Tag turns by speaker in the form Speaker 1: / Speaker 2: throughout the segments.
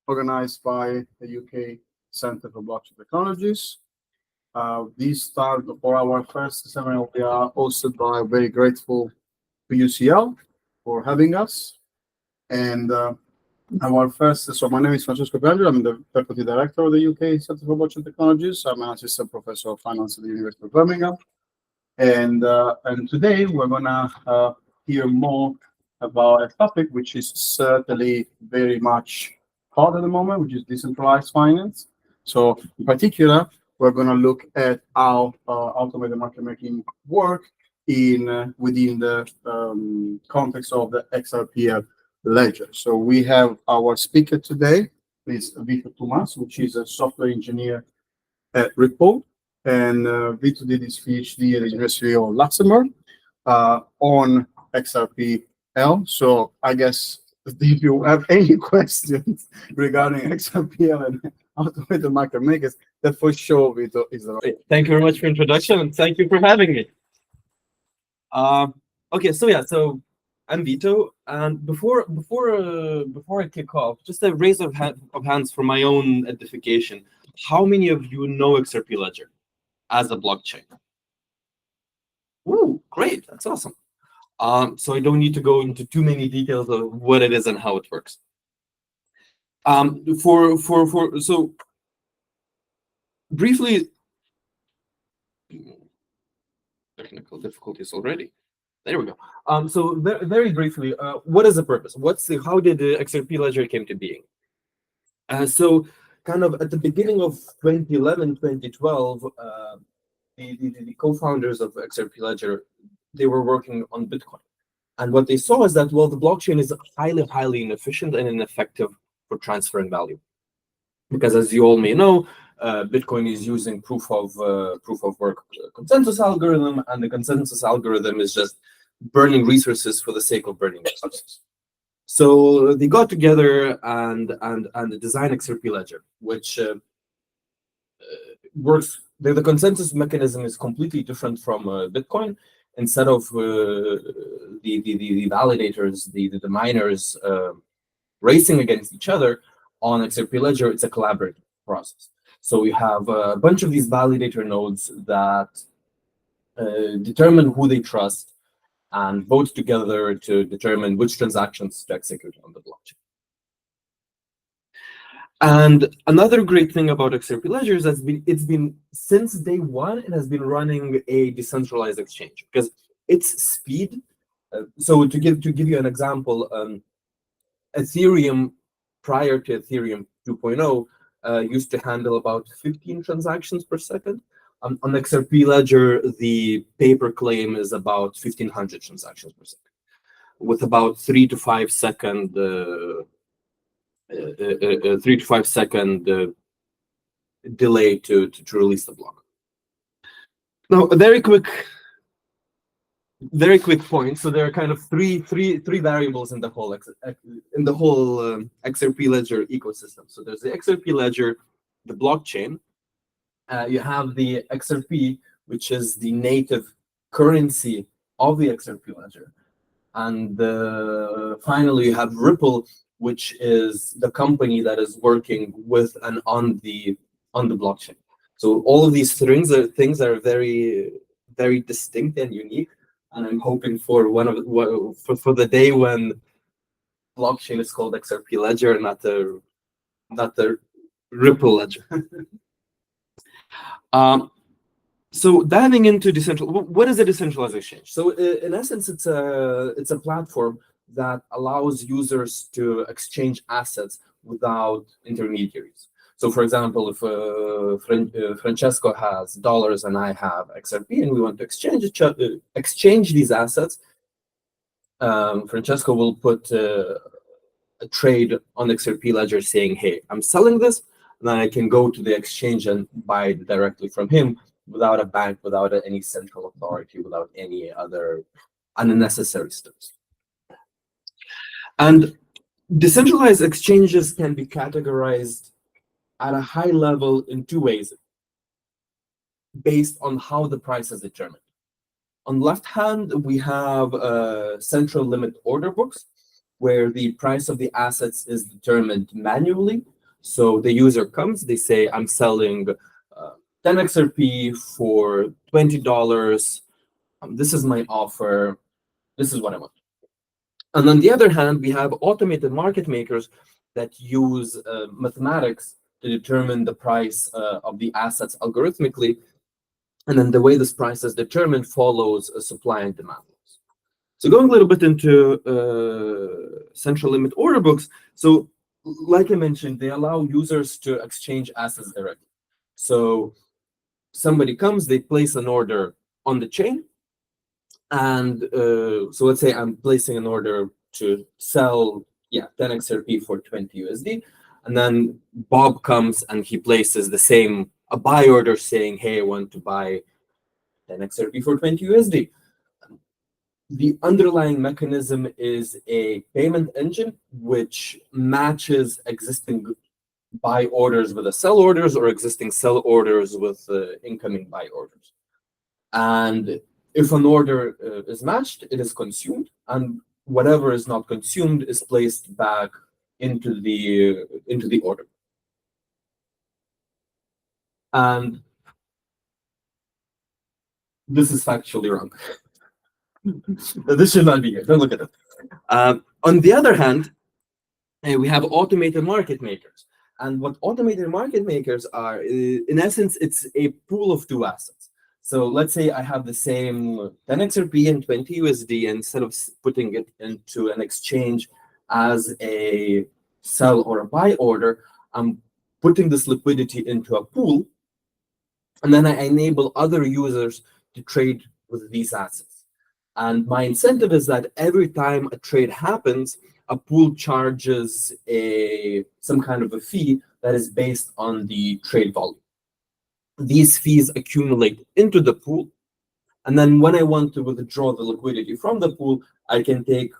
Speaker 1: organized by the UK Centre for Blockchain Technologies. These start for our first seminar. We are hosted by very grateful to UCL for having us. And our first, so my name is Francesco Piangelo. I'm the Deputy Director of the UK Centre for Blockchain Technologies. I'm an Assistant Professor of Finance at the University of Birmingham. And today we're gonna hear more about a topic which is certainly very much hot at the moment, which is decentralized finance. So in particular, we're gonna look at how automated market making work within the context of the XRPL ledger. So we have our speaker today is Vito Tumas, which is a software engineer at Ripple. And Vito did his PhD at the University of Luxembourg on XRPL. So I guess if you have any questions regarding XRPL and automated market makers, that for sure Vito is the right.
Speaker 2: Thank you very much for introduction, and thank you for having me. Okay, so I'm Vito, and before I kick off, just a raise of hands for my own edification. How many of you know XRP Ledger as a blockchain? Ooh, great, that's awesome. So I don't need to go into too many details of what it is and how it works. So briefly, technical difficulties already. There we go. So very briefly, what is the purpose? How did the XRP Ledger came to being? So kind of at the beginning of 2011, 2012, the co-founders of XRP Ledger, they were working on Bitcoin. And what they saw is that, well, the blockchain is highly inefficient and ineffective for transferring value. Because as you all may know, Bitcoin is using proof of work consensus algorithm, and the consensus algorithm is just burning resources for the sake of burning resources. So they got together and designed XRP Ledger, which works. The consensus mechanism is completely different from Bitcoin. Instead of the validators, the miners racing against each other on XRP Ledger, it's a collaborative process. So we have a bunch of these validator nodes that determine who they trust and vote together to determine which transactions to execute on the blockchain. And another great thing about XRP Ledger is that it's been since day one, it has been running a decentralized exchange because its speed. So to give you an example, Ethereum prior to Ethereum 2.0 used to handle about 15 transactions per second. On XRP Ledger, the paper claim is about 1,500 transactions per second, with about 3 to 5 second delay to release the block. Now, a very quick point. So there are kind of three variables in the whole XRP Ledger ecosystem. So there's the XRP Ledger, the blockchain. You have the XRP, which is the native currency of the XRP Ledger, and finally you have Ripple, which is the company that is working with and on the blockchain. So all of these things are very, very distinct and unique. And I'm hoping for for the day when blockchain is called XRP Ledger, not the Ripple Ledger. So diving into what is a decentralized exchange? So in essence, it's a platform that allows users to exchange assets without intermediaries. So for example, if Francesco has dollars and I have XRP and we want to exchange these assets, Francesco will put a trade on XRP Ledger saying, hey, I'm selling this, and then I can go to the exchange and buy it directly from him without a bank, without any central authority, without any other unnecessary steps. And decentralized exchanges can be categorized at a high level in two ways, based on how the price is determined. On the left hand, we have central limit order books, where the price of the assets is determined manually. So the user comes, they say, I'm selling 10 XRP for $20. This is my offer. This is what I want. And on the other hand, we have automated market makers that use mathematics to determine the price of the assets algorithmically. And then the way this price is determined follows a supply and demand laws. So going a little bit into central limit order books. So like I mentioned, they allow users to exchange assets directly. So somebody comes, they place an order on the chain. And so let's say I'm placing an order to sell 10 XRP for 20 USD. And then Bob comes and he places a buy order saying, hey, I want to buy 10 XRP for 20 USD. The underlying mechanism is a payment engine which matches existing buy orders with the sell orders or existing sell orders with incoming buy orders. And if an order is matched, it is consumed, and whatever is not consumed is placed back into the order. And this is factually wrong. This should not be here. Don't look at it. On the other hand, we have automated market makers. And what automated market makers are, in essence, it's a pool of two assets. So let's say I have the same 10 XRP and 20 USD, and instead of putting it into an exchange as a sell or a buy order, I'm putting this liquidity into a pool, and then I enable other users to trade with these assets. And my incentive is that every time a trade happens, a pool charges some kind of a fee that is based on the trade volume. These fees accumulate into the pool, and then when I want to withdraw the liquidity from the pool, I can take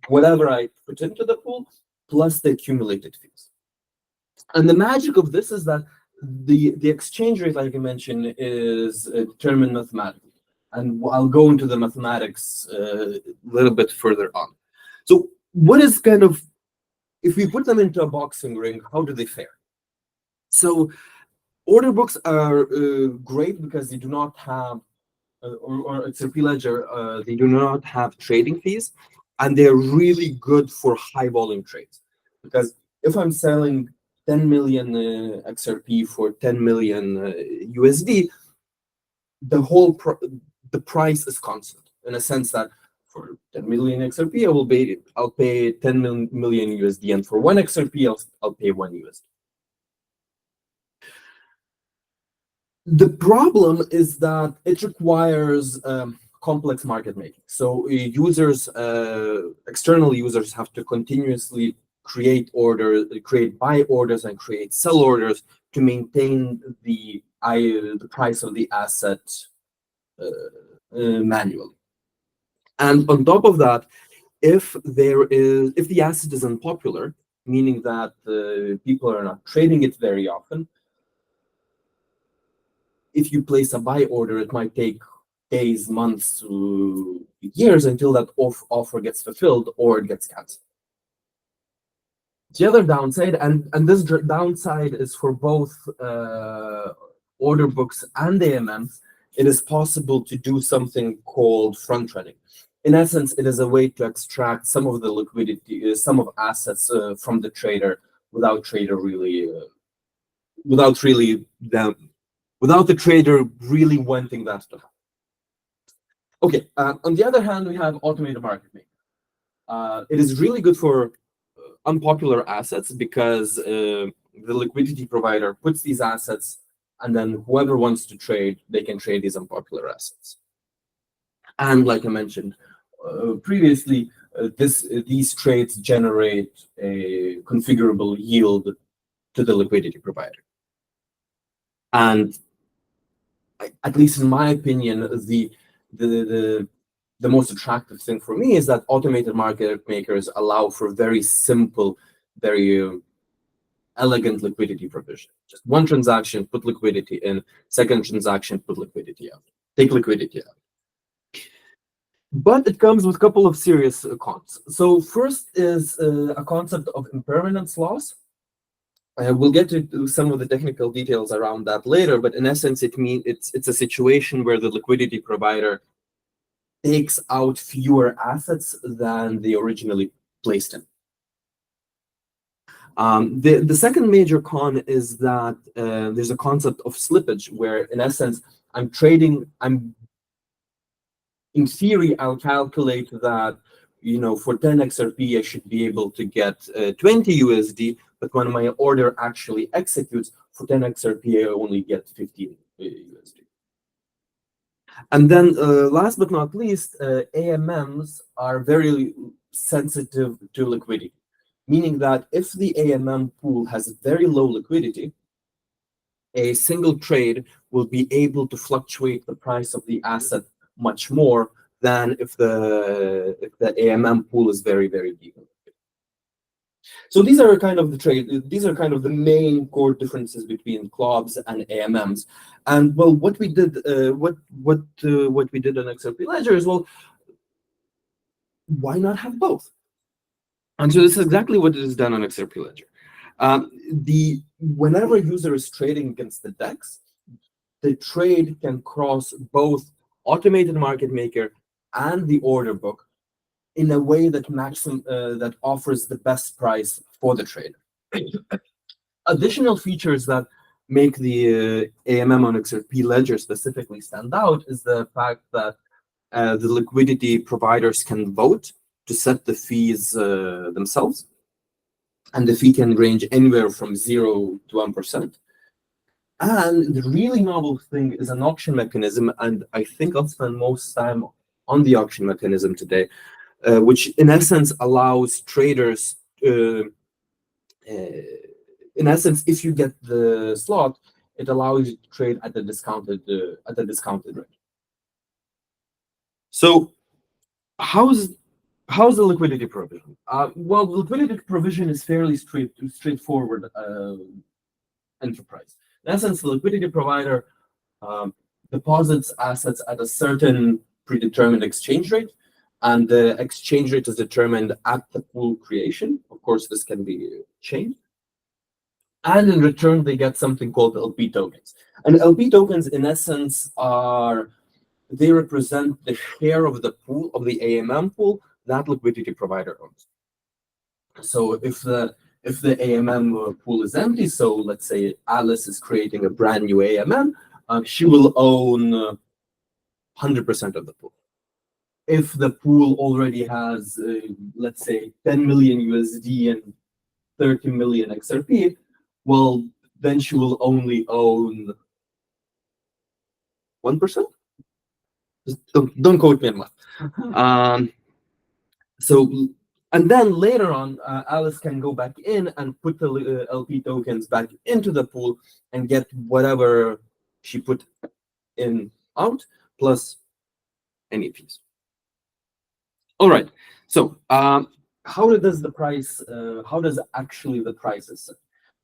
Speaker 2: whatever I put into the pool plus the accumulated fees. And the magic of this is that the exchange rate, like I mentioned, is determined mathematically. And I'll go into the mathematics a little bit further on. So what is if we put them into a boxing ring, how do they fare? So order books are great because they do not have, or XRP Ledger, they do not have trading fees, and they're really good for high volume trades. Because if I'm selling 10 million XRP for 10 million USD, the price is constant in a sense that for 10 million XRP, I'll pay 10 million USD, and for 1 XRP, I'll pay 1 USD. The problem is that it requires complex market making. So external users have to continuously create buy orders and create sell orders to maintain the price of the asset manually. And on top of that, if the asset is unpopular, meaning that people are not trading it very often, if you place a buy order, it might take days, months, to years until that offer gets fulfilled or it gets canceled. The other downside, and this downside is for both order books and AMMs, it is possible to do something called front running. In essence, it is a way to extract some of the liquidity, some of assets from the trader without the trader really wanting that to happen. Okay, on the other hand, we have automated market making. It is really good for unpopular assets because the liquidity provider puts these assets, and then whoever wants to trade, they can trade these unpopular assets. And like I mentioned previously, these trades generate a configurable yield to the liquidity provider. And at least in my opinion, the most attractive thing for me is that automated market makers allow for very simple, very elegant liquidity provision. Just one transaction, put liquidity in, second transaction, put liquidity out, take liquidity out. But it comes with a couple of serious cons. So first is a concept of impermanence loss. We'll get to some of the technical details around that later, but in essence, it's a situation where the liquidity provider takes out fewer assets than they originally placed in. The second major con is that there's a concept of slippage, where in essence, in theory, I'll calculate that, for 10 XRP, I should be able to get 20 USD, but when my order actually executes, for 10 XRP, I only get 15 USD. And then last but not least, AMMs are very sensitive to liquidity, meaning that if the AMM pool has very low liquidity, a single trade will be able to fluctuate the price of the asset much more than if the AMM pool is very, very deep. So these are kind of the main core differences between clubs and AMMs. And well, what we did on XRP Ledger is, well, why not have both? And so this is exactly what is done on XRP Ledger. Whenever a user is trading against the DEX, the trade can cross both automated market maker and the order book in a way that that offers the best price for the trader. Additional features that make the AMM on XRP Ledger specifically stand out is the fact that the liquidity providers can vote to set the fees themselves, and the fee can range anywhere from 0 to 1%. And the really novel thing is an auction mechanism, and I think I'll spend most time on the auction mechanism today, which in essence allows traders, in essence, if you get the slot, it allows you to trade at the discounted rate. So how's the liquidity provision? Well, the liquidity provision is fairly straightforward enterprise. In essence, the liquidity provider deposits assets at a certain predetermined exchange rate, and the exchange rate is determined at the pool creation. Of course, this can be changed. And in return, they get something called LP tokens. And LP tokens, in essence, they represent the share of the pool, of the AMM pool, that liquidity provider owns. So if the AMM pool is empty, so let's say Alice is creating a brand new AMM, she will own 100% of the pool. If the pool already has, let's say, 10 million USD and 30 million XRP, well, then she will only own 1%. Don't quote me on that. And then later on, Alice can go back in and put the LP tokens back into the pool and get whatever she put in out, plus any fees. All right. So how does actually the price is set?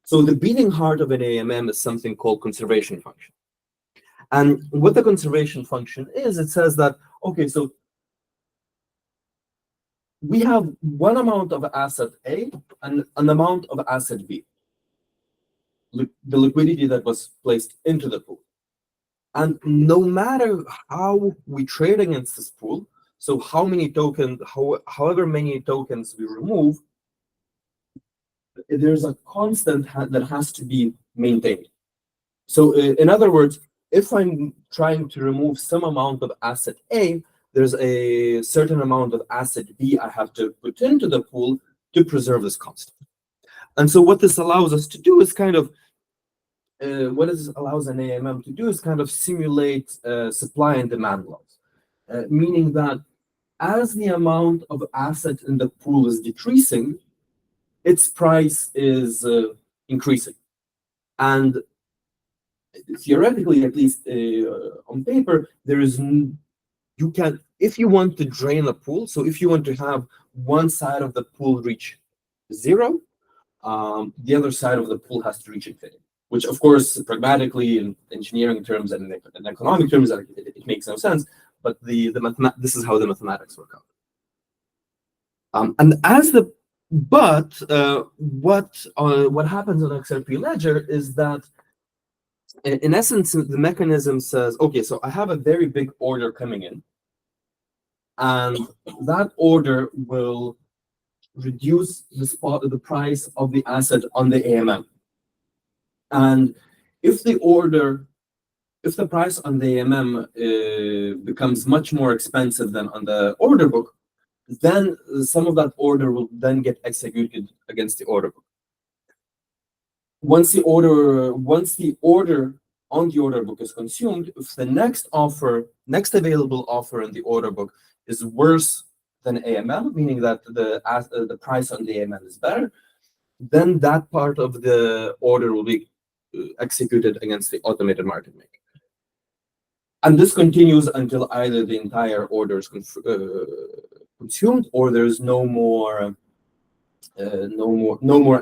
Speaker 2: So the beating heart of an AMM is something called conservation function. And what the conservation function is, it says that, okay, so we have one amount of asset A and an amount of asset B, the liquidity that was placed into the pool. And no matter how we trade against this pool, so however many tokens we remove, there's a constant that has to be maintained. So in other words, if I'm trying to remove some amount of asset A, there's a certain amount of asset B I have to put into the pool to preserve this constant. And so what this allows us to do is allows an AMM to do is kind of simulate supply and demand laws, meaning that as the amount of asset in the pool is decreasing, its price is increasing. And theoretically, at least on paper, if you want to drain a pool, so if you want to have one side of the pool reach 0, the other side of the pool has to reach infinity, which of course, pragmatically in engineering terms and in economic terms, it makes no sense. but this is how the mathematics work out. And as the but what happens on XRP Ledger is that in essence the mechanism says, okay, so I have a very big order coming in, and that order will reduce the price of the asset on the AMM. And if the price on the AMM becomes much more expensive than on the order book, then some of that order will then get executed against the order book. Once the order on the order book is consumed, if the next available offer in the order book is worse than AMM, meaning that the price on the AMM is better, then that part of the order will be executed against the automated market maker. And this continues until either the entire order is consumed or there's no more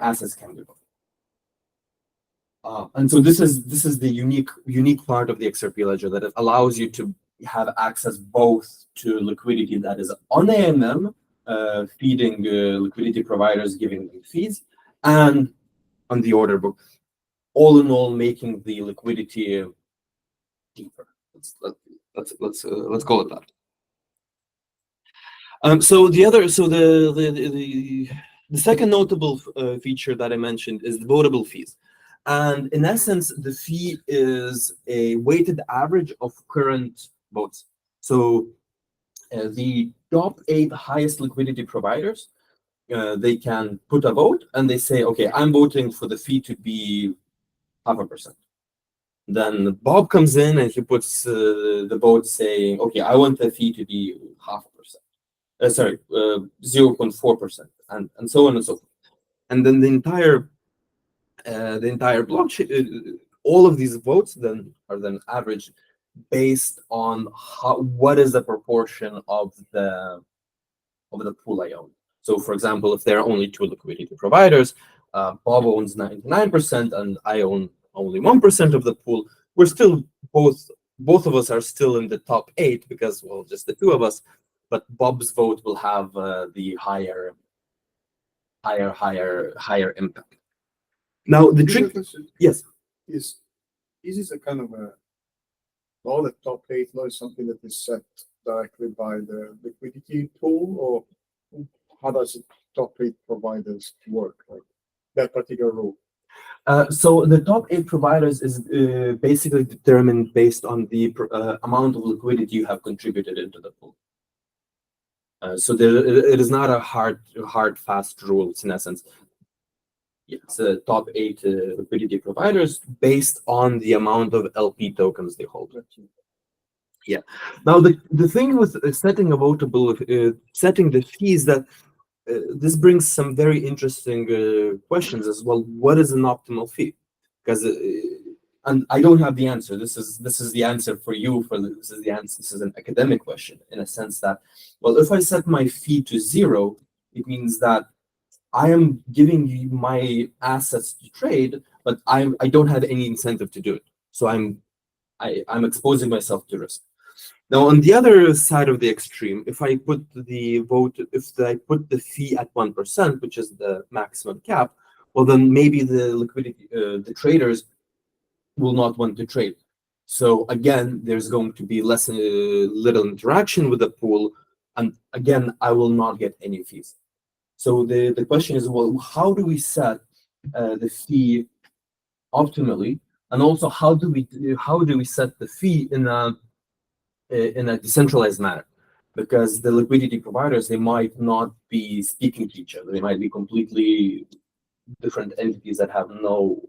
Speaker 2: assets can be bought. And so this is the unique part of the XRP ledger, that it allows you to have access both to liquidity that is on AMM, feeding liquidity providers, giving them fees, and on the order book. All in all, making the liquidity deeper. Let's call it that. So the second notable feature that I mentioned is the votable fees. And in essence, the fee is a weighted average of current votes. So the top 8 highest liquidity providers, they can put a vote and they say, okay, I'm voting for the fee to be 0.5%. Then Bob comes in and he puts the vote saying, okay, I want the fee to be 0.5%. 0.4%, and so on and so forth. And then the entire blockchain, all of these votes then are then averaged based on what is the proportion of the pool I own. So, for example, if there are only 2 liquidity providers, Bob owns 99% and I own only 1% of the pool. We're still both of us are still in the top 8 because, well, just the 2 of us. But Bob's vote will have the higher impact. Now the trick, yes,
Speaker 1: is this a kind of all the top 8 law is something that is set directly by the liquidity pool, or how does the top 8 providers work? Like that particular rule.
Speaker 2: So the top 8 providers is basically determined based on the amount of liquidity you have contributed into the pool. So it is not a hard, fast rule. It's in essence, it's the top 8 liquidity providers based on the amount of LP tokens they hold. Yeah. Now the thing with setting a votable, setting the fees, that this brings some very interesting questions as well. What is an optimal fee? Because and I don't have the answer. This is the answer for you. This is the answer. This is an academic question in a sense that, well, if I set my fee to 0, it means that I am giving you my assets to trade, but I don't have any incentive to do it. So I'm exposing myself to risk. Now, on the other side of the extreme, if I put the fee at 1%, which is the maximum cap, well, then maybe the traders will not want to trade. So again, there's going to be little interaction with the pool, and again, I will not get any fees. So the question is, well, how do we set the fee optimally, and also how do we set the fee in a decentralized manner? Because the liquidity providers, they might not be speaking to each other. They might be completely different entities that have no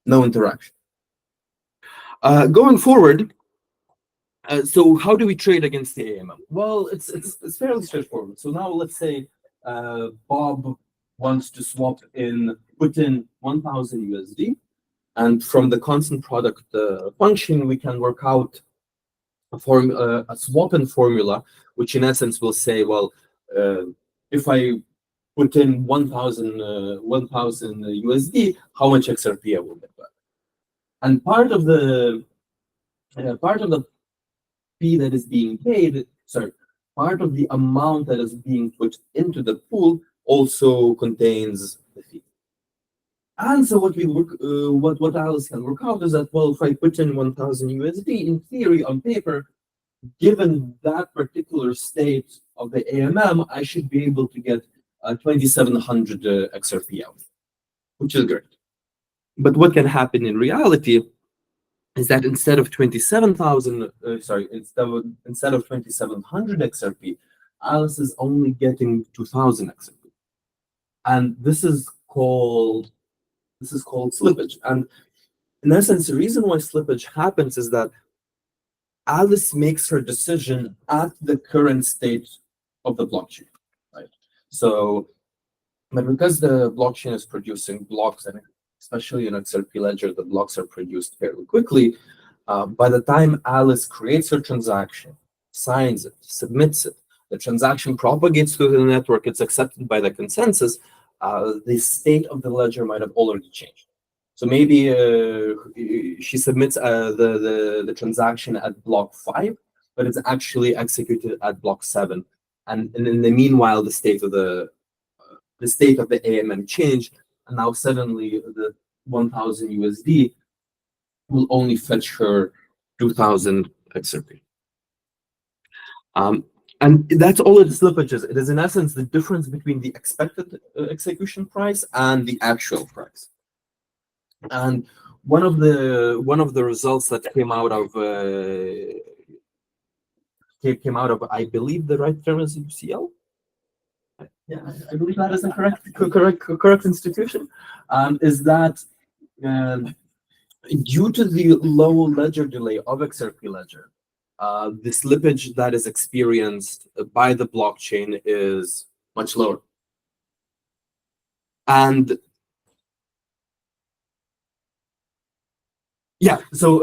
Speaker 2: interaction. Going forward, so how do we trade against the AMM? Well, it's fairly straightforward. So now let's say Bob wants to put in 1,000 USD, and from the constant product function, we can work out a swap-in formula, which in essence will say, well, if I put in 1,000 USD, how much XRP I will get back? And part of the fee that is being paid, sorry, part of the amount that is being put into the pool also contains the fee. And so what we work, what Alice can work out is that, well, if I put in 1,000 USD, in theory, on paper, given that particular state of the AMM, I should be able to get 2,700 XRP out, which is great. But what can happen in reality is that instead of 27,000, instead of 2,700 XRP, Alice is only getting 2,000 XRP, and this is called slippage. And in essence, the reason why slippage happens is that Alice makes her decision at the current state of the blockchain, right? So, but because the blockchain is producing blocks, and especially in XRP ledger, the blocks are produced fairly quickly. By the time Alice creates her transaction, signs it, submits it, the transaction propagates through the network, it's accepted by the consensus, the state of the ledger might have already changed. So maybe she submits the transaction at block 5, but it's actually executed at block 7. And in the meanwhile, the state of the AMM changed, and now suddenly the 1,000 USD will only fetch her 2,000 XRP. And that's all it slippage is. It is in essence the difference between the expected execution price and the actual price. And one of the results that came out of I believe the right term is UCL. Yeah, I believe that is the correct institution. Is that due to the low ledger delay of XRP ledger, the slippage that is experienced by the blockchain is much lower. And yeah, so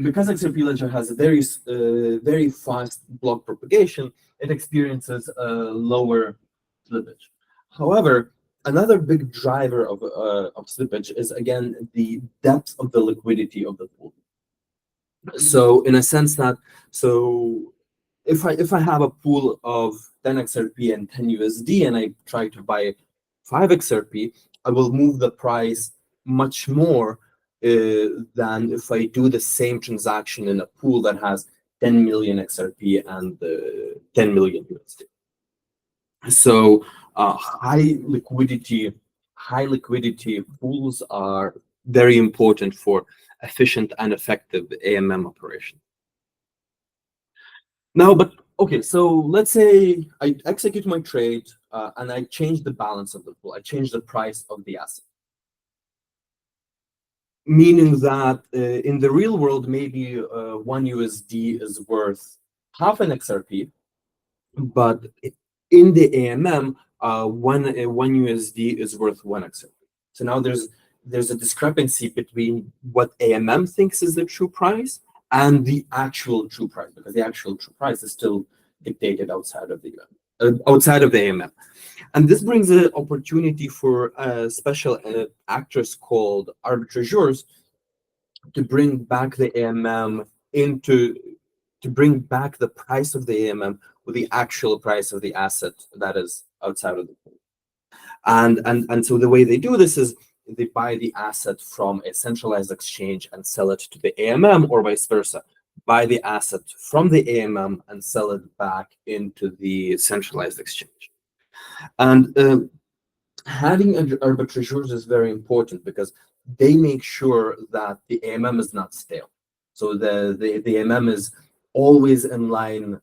Speaker 2: because XRP ledger has a very fast block propagation, it experiences a lower slippage. However, another big driver of slippage is, again, the depth of the liquidity of the pool. So in a sense that, so if I have a pool of 10 XRP and 10 USD and I try to buy 5 XRP, I will move the price much more than if I do the same transaction in a pool that has 10 million XRP and 10 million USD. So high liquidity pools are very important for efficient and effective AMM operation. Now, but okay, so let's say I execute my trade and I change the balance of the pool. I change the price of the asset, meaning that in the real world, maybe 1 USD is worth half an XRP, but in the AMM, one USD is worth 1 XRP. So now there's a discrepancy between what AMM thinks is the true price and the actual true price, because the actual true price is still dictated outside of the AMM. And this brings an opportunity for special actors called arbitrageurs to bring back the AMM to bring back the price of the AMM with the actual price of the asset that is outside of the pool. And so the way they do this is they buy the asset from a centralized exchange and sell it to the AMM, or vice versa. Buy the asset from the AMM and sell it back into the centralized exchange. And having arbitrageurs is very important because they make sure that the AMM is not stale. So the AMM is always in line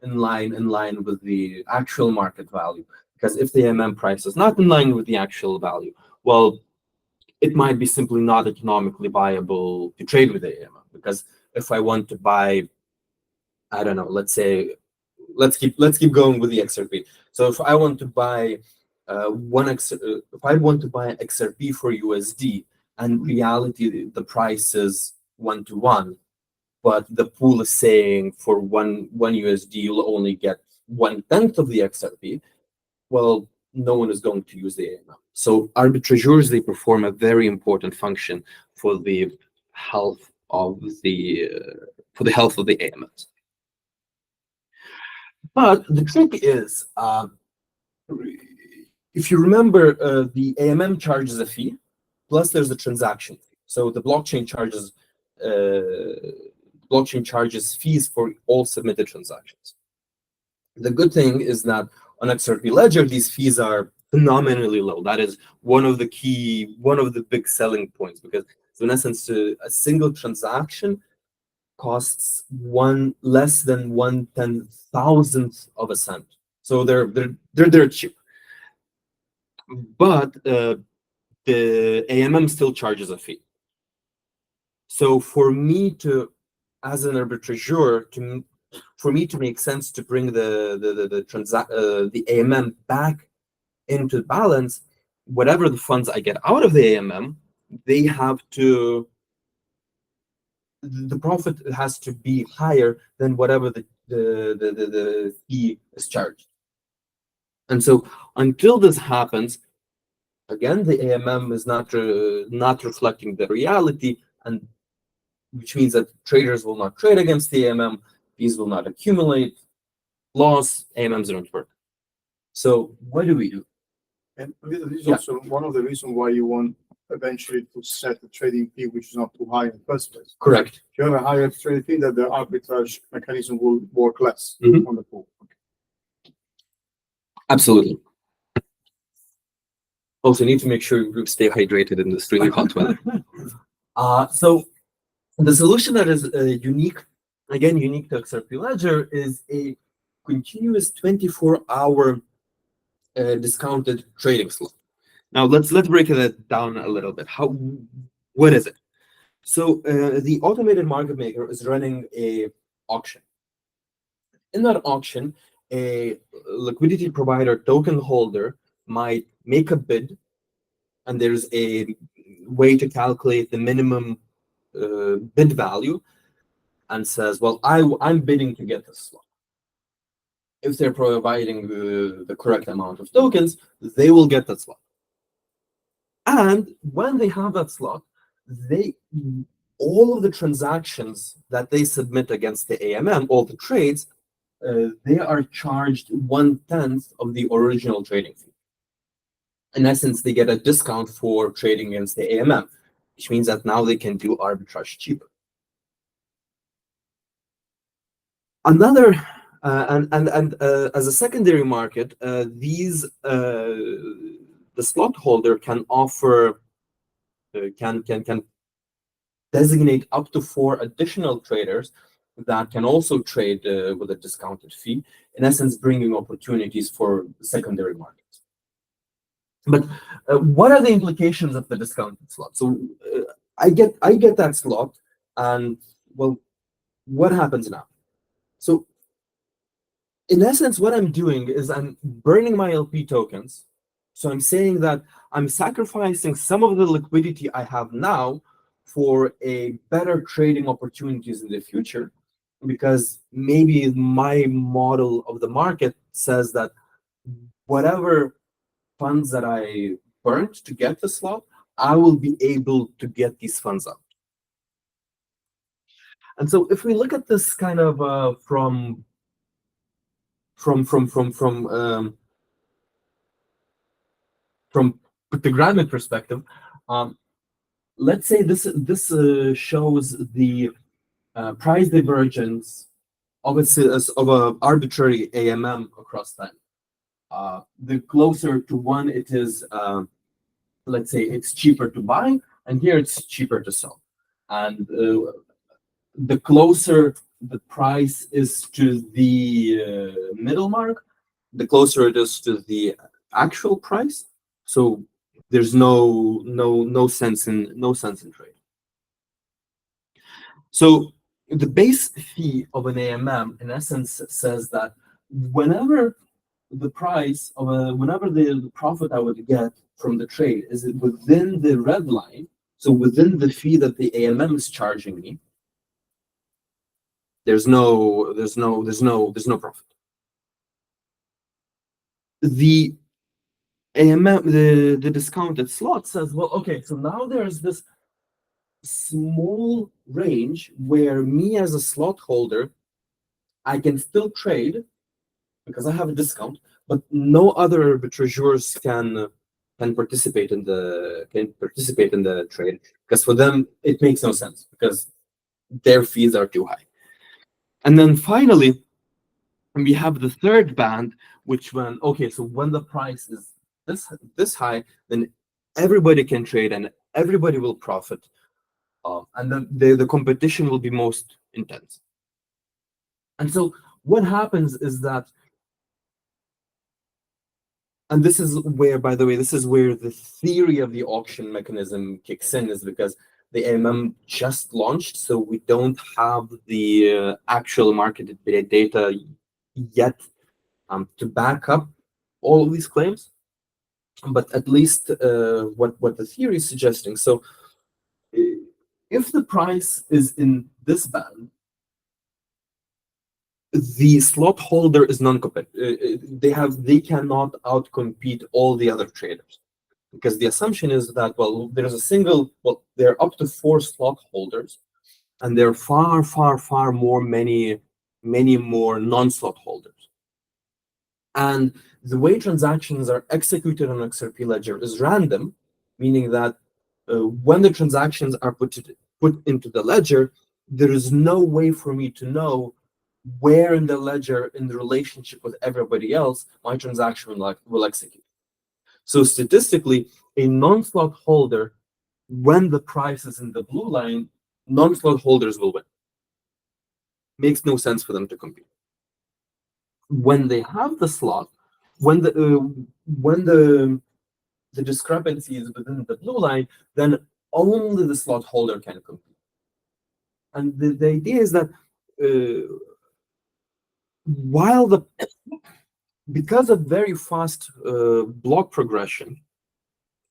Speaker 2: with the actual market value. Because if the AMM price is not in line with the actual value, well, it might be simply not economically viable to trade with the AMM. Because if I want to buy, I don't know, let's keep going with the XRP. So if I want to buy if I want to buy XRP for USD, and in reality the price is 1-to-1, but the pool is saying for one USD you'll only get 1/10 of the XRP, well, no one is going to use the AMM. So arbitrageurs, they perform a very important function for the health of the for the health of the AMMs. But the trick is, if you remember, the AMM charges a fee, plus there's a transaction fee. So the blockchain charges fees for all submitted transactions. The good thing is that on XRP Ledger, these fees are phenomenally low. That is one of the big selling points, because so in essence, a single transaction costs less than 1/10,000th of a cent. So they're cheap. But the AMM still charges a fee. So for me to, as an arbitrageur, for me to make sense to bring the AMM back into balance, whatever the funds I get out of the AMM, the profit has to be higher than whatever the fee is charged. And so until this happens, again, the AMM is not reflecting the reality, and which means that traders will not trade against the AMM, fees will not accumulate, loss, AMMs don't work. So what do we do?
Speaker 1: And this is also one of the reasons why you want eventually to set a trading fee which is not too high in the first place.
Speaker 2: Correct.
Speaker 1: If you have a higher trading fee, that the arbitrage mechanism will work less on the pool.
Speaker 2: Absolutely. Also, need to make sure you stay hydrated in this really hot weather. So the solution that is unique to XRP Ledger is a continuous 24-hour discounted trading slot. Now let's break it down a little bit. What is it? So the automated market maker is running a auction. In that auction, a liquidity provider token holder might make a bid, and there's a way to calculate the minimum bid value, and says, well, I'm bidding to get this slot. If they're providing the correct amount of tokens, they will get that slot. And when they have that slot, all of the transactions that they submit against the AMM, all the trades, they are charged 1/10 of the original trading fee. In essence, they get a discount for trading against the AMM, which means that now they can do arbitrage cheaper. Another as a secondary market, the slot holder can offer can designate up to 4 additional traders that can also trade with a discounted fee, in essence bringing opportunities for secondary markets. But what are the implications of the discounted slot? So I get that slot, and well, what happens now? So in essence, what I'm doing is I'm burning my LP tokens. So I'm saying that I'm sacrificing some of the liquidity I have now for a better trading opportunities in the future, because maybe my model of the market says that whatever funds that I burnt to get the slot, I will be able to get these funds out. And so if we look at this kind of from cryptographic perspective, let's say this shows the price divergence of an arbitrary AMM across time. The closer to 1 it is, let's say it's cheaper to buy, and here it's cheaper to sell. And the closer the price is to the middle mark, the closer it is to the actual price. So there's no sense in trade. So the base fee of an AMM, in essence, says that whenever the price of whenever the profit I would get from the trade is within the red line, so within the fee that the AMM is charging me, there's no profit. The AMM, the discounted slot says, well, okay, so now there's this small range where me as a slot holder, I can still trade because I have a discount, but no other arbitrageurs can participate in the trade, because for them it makes no sense because their fees are too high. And then finally, we have the third band, which when the price is this high, then everybody can trade and everybody will profit, and then the competition will be most intense. And so what happens is that, and this is where, by the way, this is where the theory of the auction mechanism kicks in, is because the AMM just launched, so we don't have the actual market data yet to back up all of these claims. But at least what the theory is suggesting. So if the price is in this band, the slot holder is non-competitive. They cannot outcompete all the other traders, because the assumption is that, well, there are up to 4 slot holders, and there are far more many more non-slot holders. And the way transactions are executed on XRP Ledger is random, meaning that when the transactions are put into the ledger, there is no way for me to know where in the ledger, in the relationship with everybody else, my transaction will execute. So statistically, a non-slot holder, when the price is in the blue line, non-slot holders will win. Makes no sense for them to compete. When they have the slot, when the discrepancy is within the blue line, then only the slot holder can compete. And the idea is that because of very fast block progression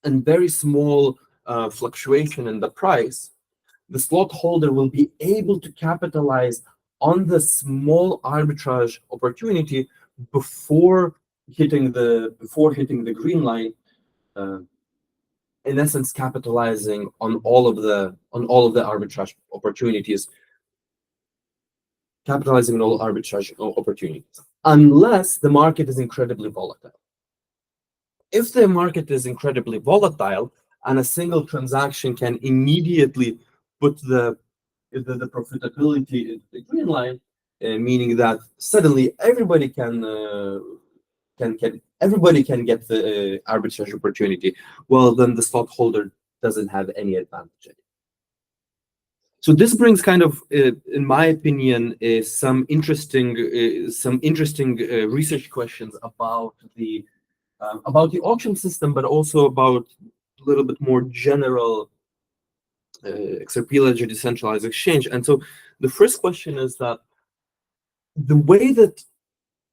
Speaker 2: and very small fluctuation in the price, the slot holder will be able to capitalize on the small arbitrage opportunity before hitting the green line, in essence capitalizing on all of the arbitrage opportunities, unless the market is incredibly volatile. If the market is incredibly volatile and a single transaction can immediately put the profitability in the green line, meaning that suddenly everybody can get the arbitrage opportunity, well, then the slot holder doesn't have any advantage. So this brings kind of, in my opinion, some interesting research questions about the auction system, but also about a little bit more general XRP Ledger decentralized exchange. And so the first question is that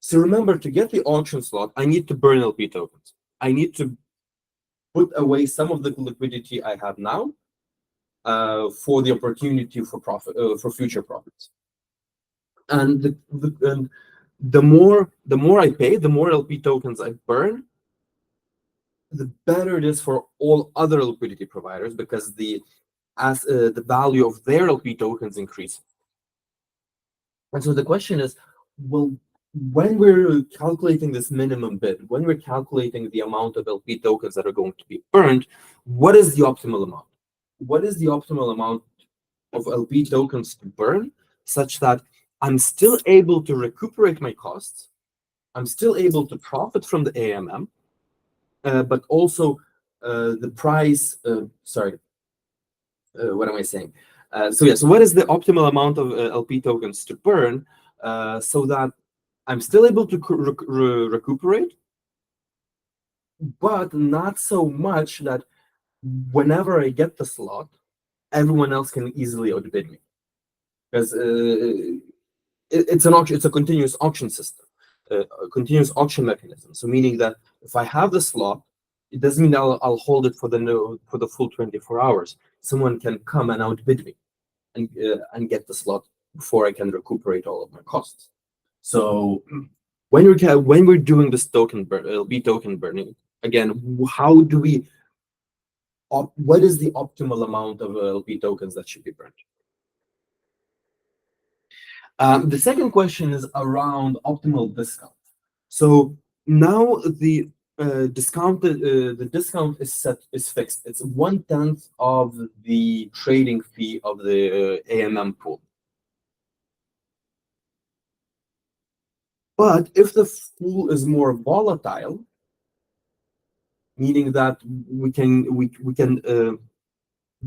Speaker 2: so remember, to get the auction slot, I need to burn LP tokens. I need to put away some of the liquidity I have now for the opportunity for profit, for future profits. And the more I pay, the more LP tokens I burn, the better it is for all other liquidity providers, because the value of their LP tokens increase. And so the question is, well, when we're calculating this minimum bid, when we're calculating the amount of LP tokens that are going to be burned, what is the optimal amount? What is the optimal amount of LP tokens to burn, such that I'm still able to recuperate my costs, I'm still able to profit from the AMM, but also the price, what am I saying? So what is the optimal amount of LP tokens to burn, so that I'm still able to recuperate, but not so much that whenever I get the slot, everyone else can easily outbid me, because it's a continuous auction system, a continuous auction mechanism. So meaning that if I have the slot, it doesn't mean I'll hold it for the full 24 hours. Someone can come and outbid me and get the slot before I can recuperate all of my costs. So when we're doing this LP token burning, again, how do we what is the optimal amount of LP tokens that should be burned? The second question is around optimal discount. So now the discount is fixed. It's 1/10 of the trading fee of the AMM pool. But if the pool is more volatile, meaning that we can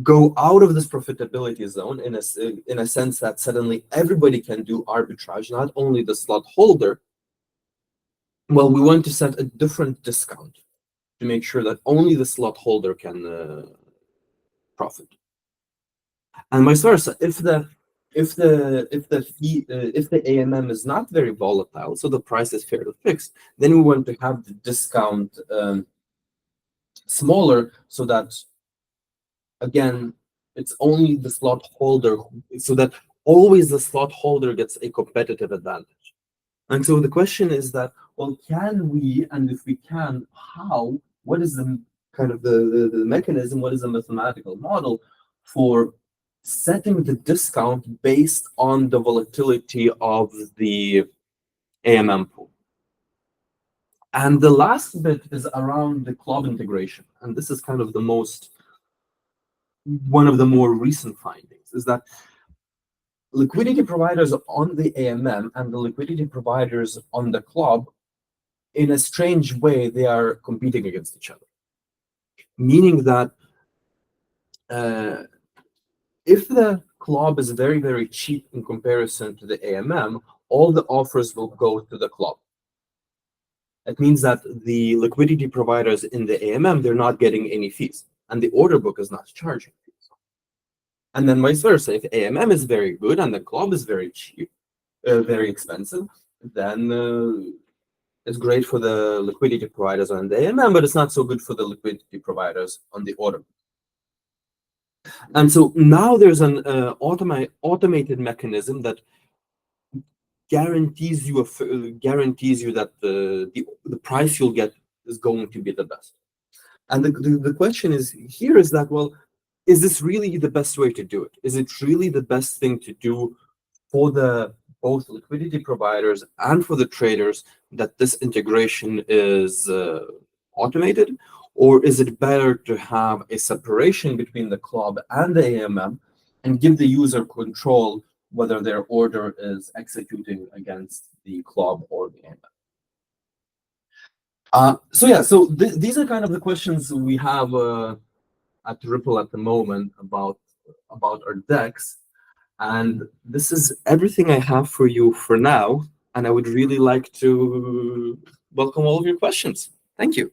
Speaker 2: go out of this profitability zone in a sense that suddenly everybody can do arbitrage, not only the slot holder. Well, we want to set a different discount to make sure that only the slot holder can profit, and vice versa. If the AMM is not very volatile, so the price is fairly fixed, then we want to have the discount smaller, so that again it's only the slot holder, so that always the slot holder gets a competitive advantage. And so the question is that, well, can we, and if we can, how? What is the kind of the mechanism? What is the mathematical model for setting the discount based on the volatility of the AMM pool? And the last bit is around the club integration, and this is kind of one of the more recent findings, is that liquidity providers on the AMM and the liquidity providers on the club, in a strange way, they are competing against each other. Meaning that if the club is very, very cheap in comparison to the AMM, all the offers will go to the club. That means that the liquidity providers in the AMM, they're not getting any fees, and the order book is not charging fees. And then vice versa, if AMM is very good and the club is very cheap, very expensive, then it's great for the liquidity providers on the AMM, but it's not so good for the liquidity providers on the order book. And so now there's an automated mechanism that guarantees you that the price you'll get is going to be the best. And the question is that, well, is this really the best way to do it? Is it really the best thing to do for both liquidity providers and for the traders, that this integration is automated? Or is it better to have a separation between the club and the AMM and give the user control whether their order is executing against the club or the AMM? So these are kind of the questions we have at Ripple at the moment about our DEX. And this is everything I have for you for now. And I would really like to welcome all of your questions. Thank you.